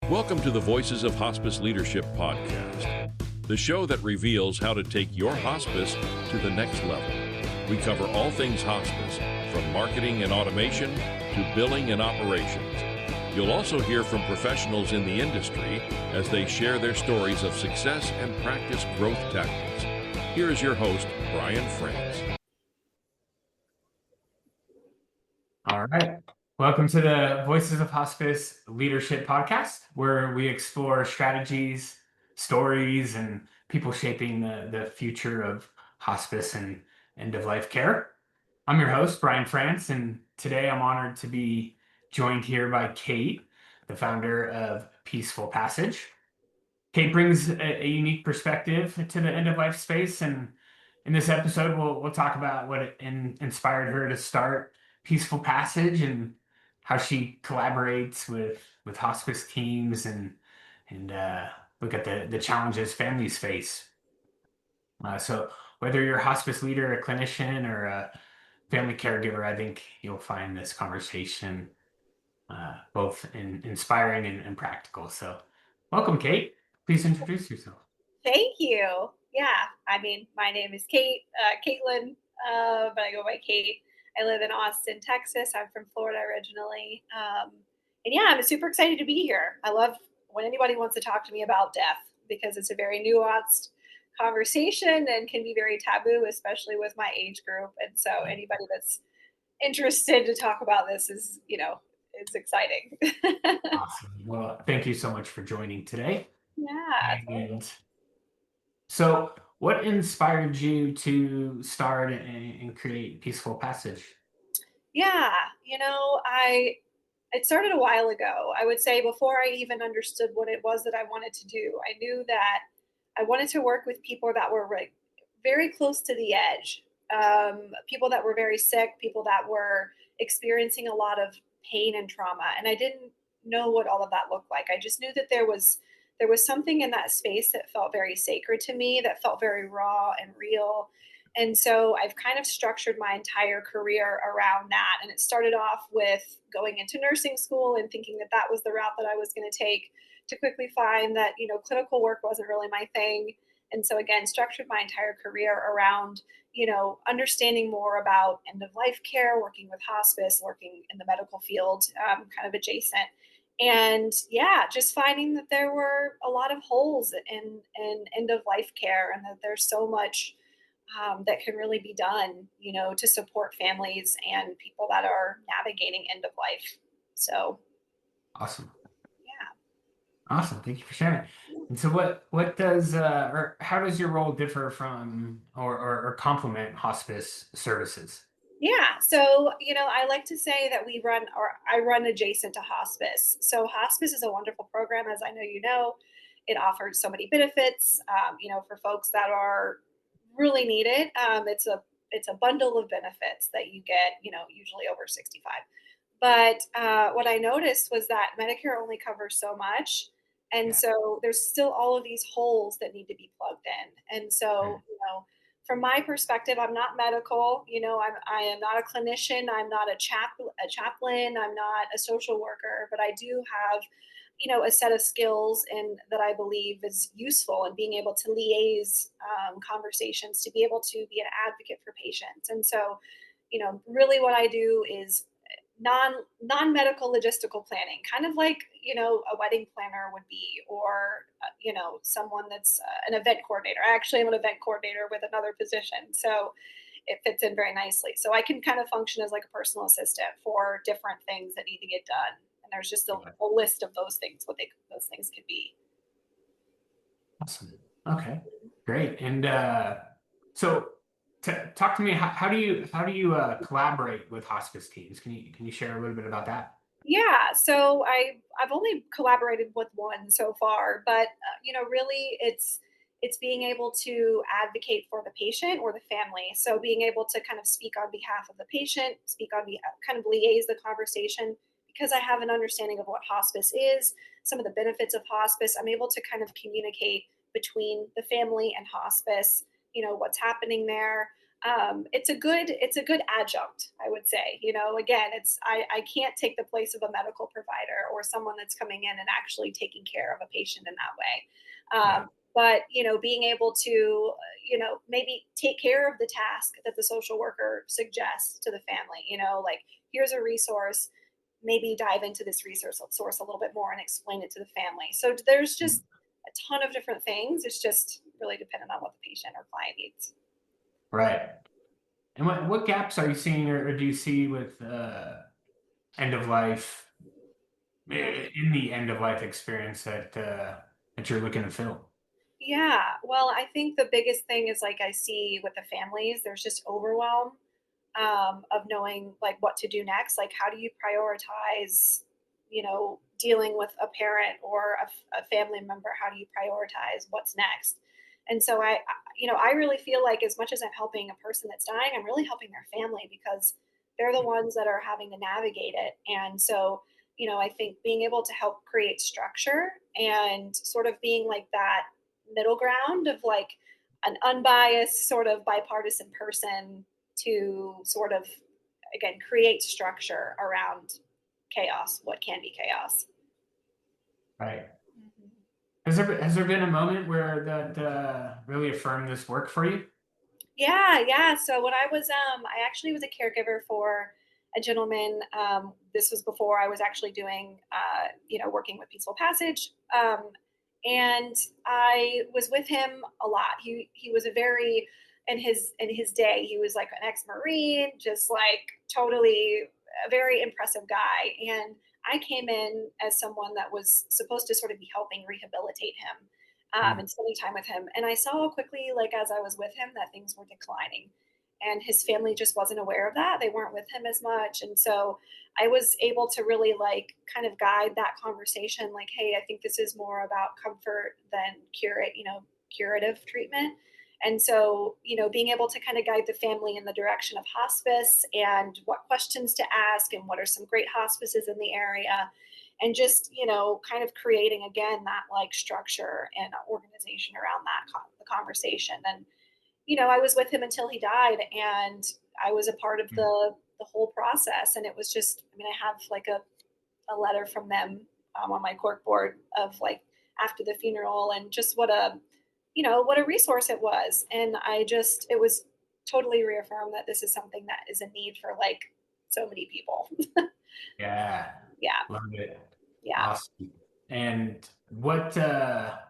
Welcome to the Voices of Hospice Leadership podcast, the show that reveals how to take your hospice to the next level. We cover all things hospice, from marketing and automation to billing and operations. You'll also hear from professionals in the industry as they share their stories of success and practice growth tactics. Here is your host, Brian Frantz. All right. Welcome to the Voices of Hospice Leadership podcast, where we explore strategies, stories, and people shaping the future of hospice and end-of-life care. I'm your host, Brian Frantz, and today I'm honored to be joined here by Kait, the founder of Peaceful Passage. Kait brings a unique perspective to the end-of-life space, and in this episode, we'll talk about what inspired her to start Peaceful Passage and how she collaborates with hospice teams and look at the challenges families face. So whether you're a hospice leader, a clinician, or a family caregiver, I think you'll find this conversation both inspiring and practical. So welcome, Kait. Please introduce yourself. Thank you. Yeah, my name is Kait, Caitlin, but I go by Kait. I live in Austin, Texas. I'm from Florida originally. And yeah, I'm super excited to be here. I love when anybody wants to talk to me about death because it's a very nuanced conversation and can be very taboo, especially with my age group. And so anybody that's interested to talk about this is, it's exciting. Awesome. Well, thank you so much for joining today. Yeah. And so what inspired you to start and create Peaceful Passage? Yeah, it started a while ago. I would say before I even understood what it was that I wanted to do, I knew that I wanted to work with people that were very close to the edge, people that were very sick, people that were experiencing a lot of pain and trauma. And I didn't know what all of that looked like. I just knew that there was something in that space that felt very sacred to me, that felt very raw and real. And so I've kind of structured my entire career around that. And it started off with going into nursing school and thinking that was the route that I was going to take, to quickly find that, clinical work wasn't really my thing. And so again, structured my entire career around, understanding more about end-of-life care, working with hospice, working in the medical field, kind of adjacent. And yeah, just finding that there were a lot of holes in end-of-life care, and that there's so much that can really be done, to support families and people that are navigating end of life. So. Awesome. Yeah. Awesome. Thank you for sharing. And so what does, or how does your role differ from or complement hospice services? Yeah. So, I like to say that I run adjacent to hospice. So hospice is a wonderful program, as I know you know. It offers so many benefits, for folks that are really needed. It's a bundle of benefits that you get, usually over 65. But what I noticed was that Medicare only covers so much. And so there's still all of these holes that need to be plugged in. And so, from my perspective, I'm not medical, I am not a clinician. I'm not a chaplain. I'm not a social worker, but I do have, a set of skills and that I believe is useful in being able to liaise conversations, to be able to be an advocate for patients. And so, really what I do is non-medical logistical planning, kind of like, a wedding planner would be, or, someone that's an event coordinator. I actually am an event coordinator with another position. So it fits in very nicely. So I can kind of function as like a personal assistant for different things that need to get done. And there's just a list of those things, those things could be. Awesome. Okay, great. And so talk to me, how do you collaborate with hospice teams? Can you share a little bit about that? Yeah, so I've only collaborated with one so far, but really it's being able to advocate for the patient or the family. So being able to kind of speak on behalf of the patient, kind of liaise the conversation, because I have an understanding of what hospice is, some of the benefits of hospice. I'm able to kind of communicate between the family and hospice, what's happening there. it's a good adjunct, I would say. Again, I can't take the place of a medical provider or someone that's coming in and actually taking care of a patient in that way. Yeah. But being able to maybe take care of the task that the social worker suggests to the family. Like, here's a resource, maybe dive into this resource source a little bit more and explain it to the family. So there's just a ton of different things. It's just really dependent on what the patient or client needs. Right. And what gaps are you seeing, or do you see with end of life, in the end of life experience that you're looking to fill? Yeah, well, I think the biggest thing is, like, I see with the families, there's just overwhelm of knowing, like, what to do next. Like, how do you prioritize, dealing with a parent or a family member? How do you prioritize what's next? And so I really feel like, as much as I'm helping a person that's dying, I'm really helping their family, because they're the ones that are having to navigate it. And so, I think being able to help create structure and sort of being like that middle ground of, like, an unbiased, sort of bipartisan person to sort of, again, create structure around chaos, what can be chaos. Right. Mhm. Has there been a moment where that really affirmed this work for you? Yeah. So when I actually was a caregiver for a gentleman. This was before I was actually doing, working with Peaceful Passage. And I was with him a lot. He was a very, in his day, he was like an ex-Marine, just like totally a very impressive guy. And I came in as someone that was supposed to sort of be helping rehabilitate him, Mm. and spending time with him. And I saw quickly, like, as I was with him, that things were declining. And his family just wasn't aware of that. They weren't with him as much. And so I was able to really, like, kind of guide that conversation, like, hey, I think this is more about comfort than curative treatment. And so, being able to kind of guide the family in the direction of hospice and what questions to ask and what are some great hospices in the area, and just kind of creating, again, that, like, structure and organization around the conversation. And I was with him until he died, and I was a part of Mm. the whole process. And it was just, I mean, I have like a letter from them, on my cork board of, like, after the funeral, and just what a resource it was. And it was totally reaffirmed that this is something that is a need for, like, so many people. Yeah. Yeah. Love it. Yeah. Awesome. And what are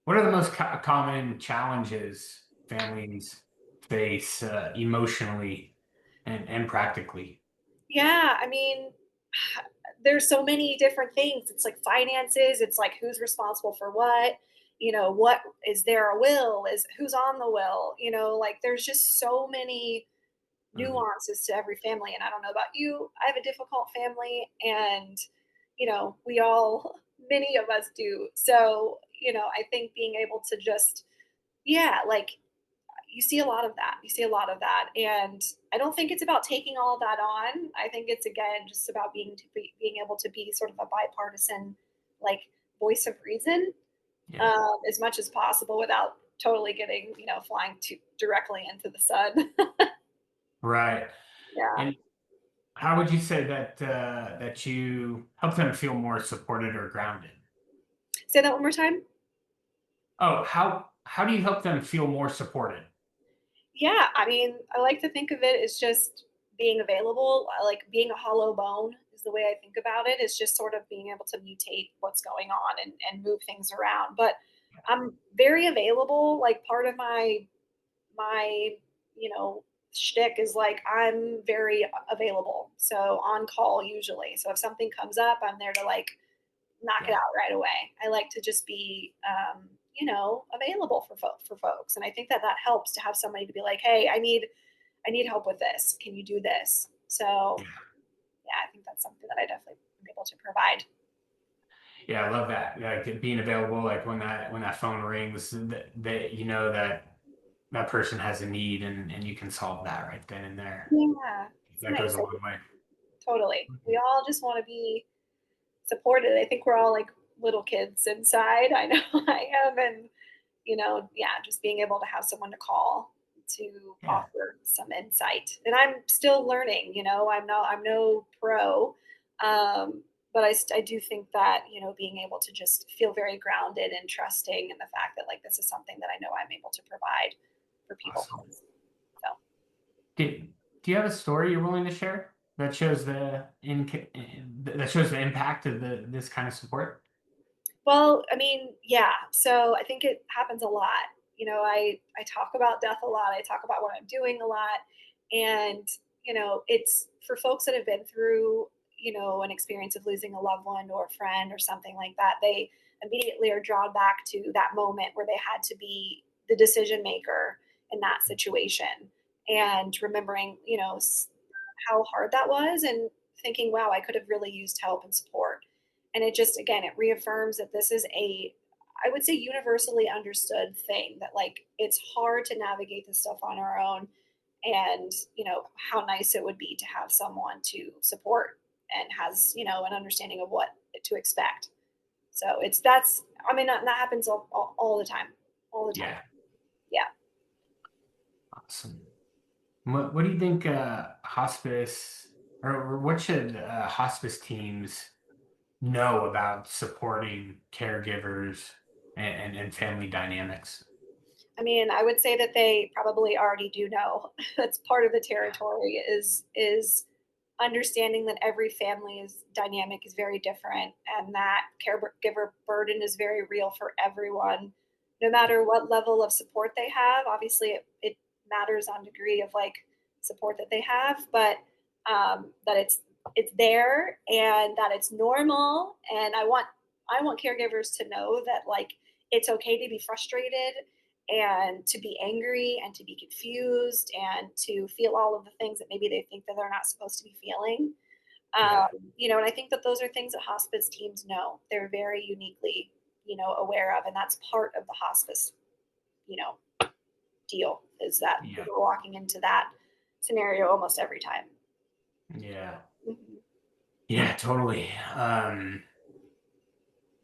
the most common challenges families face emotionally and practically? Yeah, I mean, there's so many different things. It's like finances, it's like who's responsible for what, what is there a will, is who's on the will, like, there's just so many Mhm. nuances to every family. And I don't know about you, I have a difficult family, and we all, many of us do. So, I think being able to just, yeah, like, you see a lot of that. You see a lot of that. And I don't think it's about taking all of that on. I think it's, again, just about being able to be sort of a bipartisan, like, voice of reason, Yeah. as much as possible, without totally getting, flying directly into the sun. Right. Yeah. And how would you say that you help them feel more supported or grounded? Say that one more time. Oh, how do you help them feel more supported? Yeah. I mean, I like to think of it as just being available. I like being a hollow bone is the way I think about it. It's just sort of being able to mutate what's going on, and move things around. But I'm very available. Like, part of my shtick is, like, I'm very available. So on call usually. So if something comes up, I'm there to, like, knock it Yeah. out right away. I like to just be, available for folks. And I think that helps to have somebody to be like, hey, I need help with this. Can you do this? So yeah, I think that's something that I definitely am able to provide. Yeah, I love that. Like being available, like when that phone rings, that you know that person has a need, and you can solve that right then and there. Yeah, it's That goes nice. a long way. Totally. We all just want to be supported. I think we're all like little kids inside. I know I am. And, yeah, just being able to have someone to call. to Yeah. offer some insight. And I'm still learning, I'm no pro. But I do think that, being able to just feel very grounded and trusting in the fact that like this is something that I know I'm able to provide for people. Awesome. So Do you have a story you're willing to share that shows that shows the impact of this kind of support? well, I mean, yeah. So I think it happens a lot. I talk about death a lot. I talk about what I'm doing a lot. And, it's for folks that have been through, an experience of losing a loved one or a friend or something like that, they immediately are drawn back to that moment where they had to be the decision maker in that situation. And remembering, how hard that was and thinking, wow, I could have really used help and support. And it just, again, it reaffirms that this is I would say, universally understood thing that like it's hard to navigate this stuff on our own. And, how nice it would be to have someone to support and has, an understanding of what to expect. So I mean, that happens all the time, all the time. Yeah. Yeah. Awesome. What do you think hospice or what should hospice teams know about supporting caregivers and family dynamics? I mean, I would say that they probably already do know. That's part of the territory is understanding that every family's dynamic is very different and that caregiver burden is very real for everyone, no matter what level of support they have. Obviously, it matters on degree of like support that they have, but that it's there and that it's normal. And I want caregivers to know that like it's okay to be frustrated and to be angry and to be confused and to feel all of the things that maybe they think that they're not supposed to be feeling. Yeah. And I think that those are things that hospice teams know. They're very uniquely, aware of, and that's part of the hospice, you know, deal is that Yeah. we're walking into that scenario almost every time. Yeah. Mhm. Yeah, totally.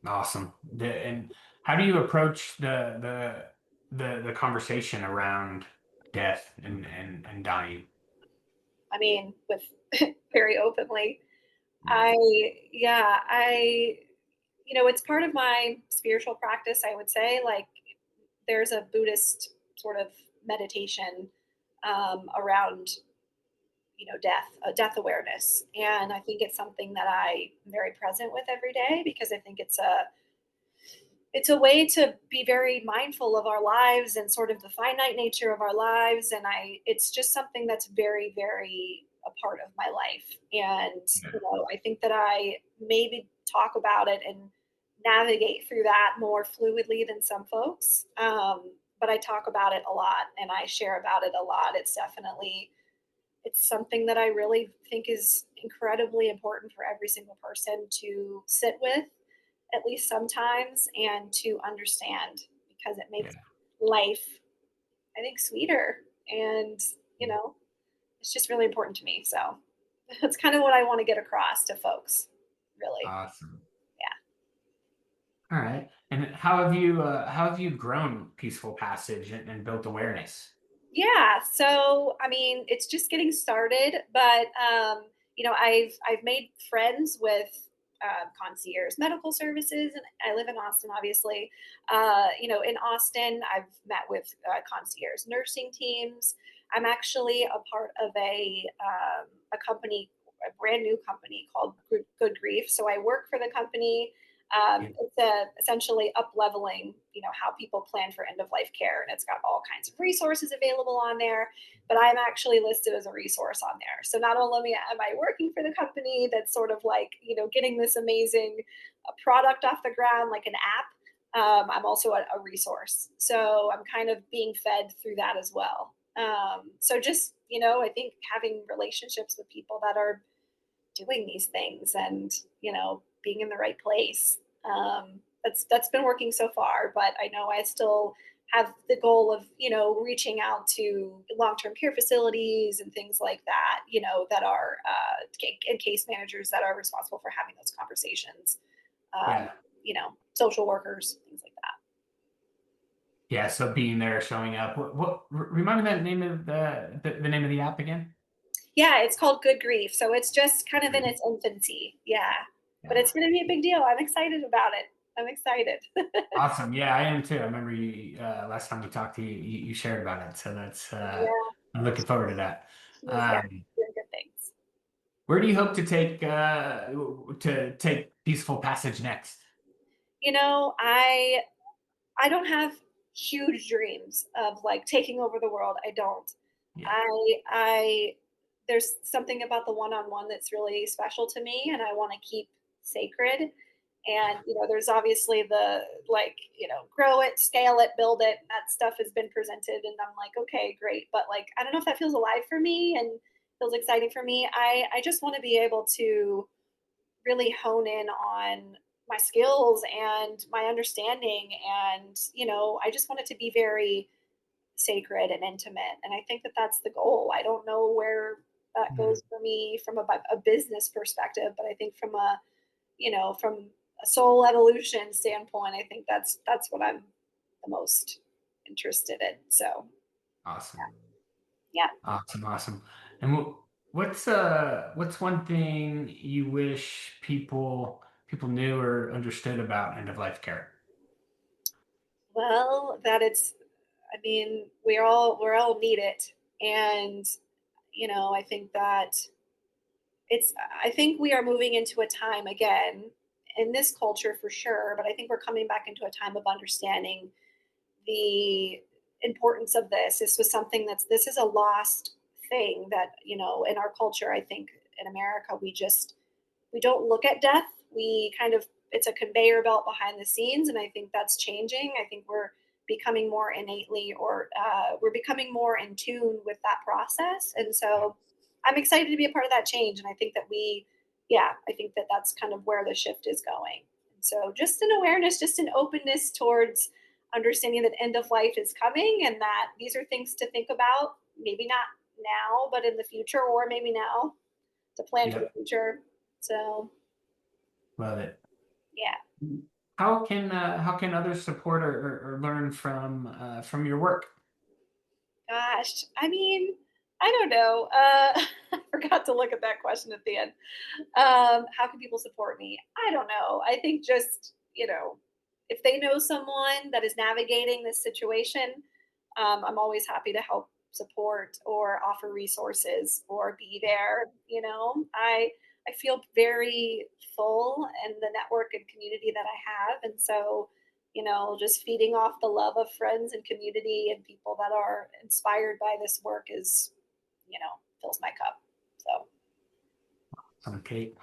Awesome. And how do you approach the conversation around death and dying? I mean, with very openly. Yeah. Yeah, it's part of my spiritual practice, I would say. Like, there's a Buddhist sort of meditation around, death awareness. And I think it's something that I am very present with every day because I think it's a way to be very mindful of our lives and sort of the finite nature of our lives. And it's just something that's very, very a part of my life. And, I think that I maybe talk about it and navigate through that more fluidly than some folks. But I talk about it a lot and I share about it a lot. It's something that I really think is incredibly important for every single person to sit with at least sometimes and to understand because it Yeah. makes life, I think, sweeter. And, it's just really important to me. So that's kind of what I want to get across to folks, really. Awesome. Yeah. All right. And how have you grown Peaceful Passage and built awareness? Yeah. So, I mean, it's just getting started, but, I've made friends with concierge medical services, and I live in Austin, obviously. In Austin, I've met with concierge nursing teams. I'm actually a part of a company, a brand new company called Good Grief. So I work for the company. Yeah. It's essentially up leveling, how people plan for end of life care, and it's got all kinds of resources available on there. But I'm actually listed as a resource on there. So not only am I working for the company that's sort of like getting this amazing product off the ground like an app, I'm also a resource. So I'm kind of being fed through that as well. So just I think having relationships with people that are doing these things and being in the right place, that's been working so far, but I know I still have the goal of reaching out to long-term care facilities and things like that, that are and case managers that are responsible for having those conversations, Yeah. social workers, things like that. Yeah, so being there, showing up. Remind me that name of the name of the app again? Yeah, it's called Good Grief. So it's just kind of in its infancy. Yeah. But Yeah. it's going to be a big deal. I'm excited about it. I'm excited. Awesome. Yeah, I am too. I remember you last time we talked to you, you shared about it. So that's Yeah, I'm looking forward to that. yeah, Um, doing good things. where do you hope to take Peaceful Passage next? You know, I don't have huge dreams of like taking over the world. I don't. Yeah. I there's something about the one-on-one that's really special to me and I want to keep sacred. And there's obviously the like, grow it, scale it, build it. That stuff has been presented and I'm like, okay, great. But like I don't know if that feels alive for me and feels exciting for me. I just want to be able to really hone in on my skills and my understanding and I just want it to be very sacred and intimate and I think that that's the goal. I don't know where that Mm, goes for me from a business perspective, but I think from a soul evolution standpoint, I think that's what I'm the most interested in. So awesome. yeah. Awesome. Awesome. And what's one thing you wish people knew or understood about end of life care? Well, that it's I mean, we're all need it. And I think that it's I think we are moving into a time again in this culture for sure, but I think we're coming back into a time of understanding the importance of this. This was something this is a lost thing that, in our culture, I think in America, we don't look at death. We kind of it's a conveyor belt behind the scenes, and I think that's changing. I think we're becoming more innately, or we're becoming more in tune with that process, and so I'm excited to be a part of that change. And I think that I think that that's kind of where the shift is going. And so, just an awareness, just an openness towards understanding that end of life is coming, and that these are things to think about. Maybe not now, but in the future, or maybe now to plan for the Yep. future. So Love it. yeah, How can others support or learn from your work? gosh, I mean, I don't know. I forgot to look at that question at the end. How can people support me? I don't know. I think just if they know someone that is navigating this situation, I'm always happy to help support or offer resources or be there. I feel very full in the network and community that I have, and so just feeding off the love of friends and community and people that are inspired by this work is fills my cup. So Okay.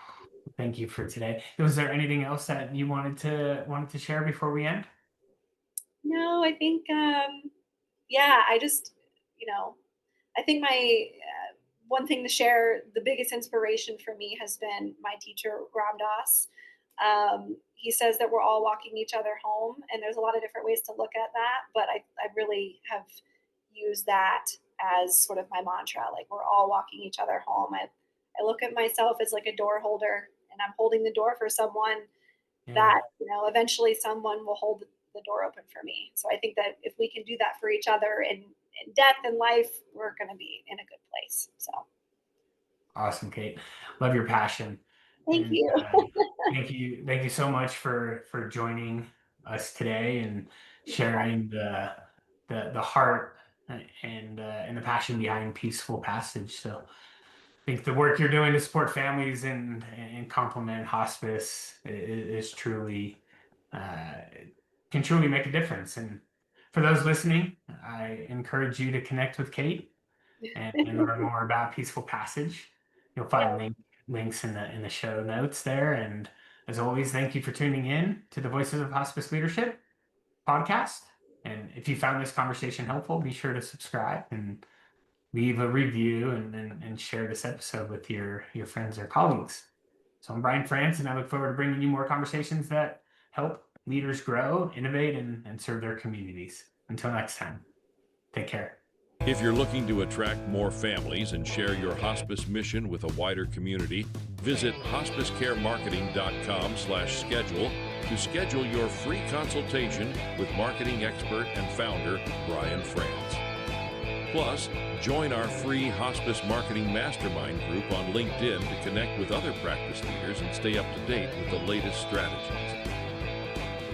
Thank you for today. Was there anything else that you wanted to share before we end? no, I think yeah, I just you know I think my one thing to share, the biggest inspiration for me has been my teacher, Ram Dass. He says that we're all walking each other home, and there's a lot of different ways to look at that, but I really have used that as sort of my mantra. Like, we're all walking each other home. I look at myself as like a door holder, and I'm holding the door for someone Yeah. that, eventually someone will hold the door open for me. So I think that if we can do that for each other in death and life, we're going to be in a good place. So Awesome, Kate. Love your passion. thank And you. thank you so much for joining us today and sharing the heart and the passion behind Peaceful Passage. So I think the work you're doing to support families and complement hospice is truly uh, can truly make a difference. And for those listening, I encourage you to connect with Kate and learn more about Peaceful Passage. You'll find links in the show notes there. And as always, thank you for tuning in to the Voices of Hospice Leadership podcast. And if you found this conversation helpful, be sure to subscribe and leave a review and share this episode with your friends or colleagues. So I'm Brian Frantz, and I look forward to bringing you more conversations that help leaders grow, innovate, and serve their communities. Until next time, take care. If you're looking to attract more families and share your hospice mission with a wider community, visit hospicecaremarketing.com/schedule to schedule your free consultation with marketing expert and founder Brian Frantz. Plus, join our free Hospice Marketing Mastermind group on LinkedIn to connect with other practice leaders and stay up to date with the latest strategies.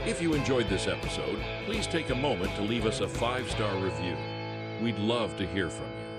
If you enjoyed this episode, please take a moment to leave us a 5-star review. We'd love to hear from you.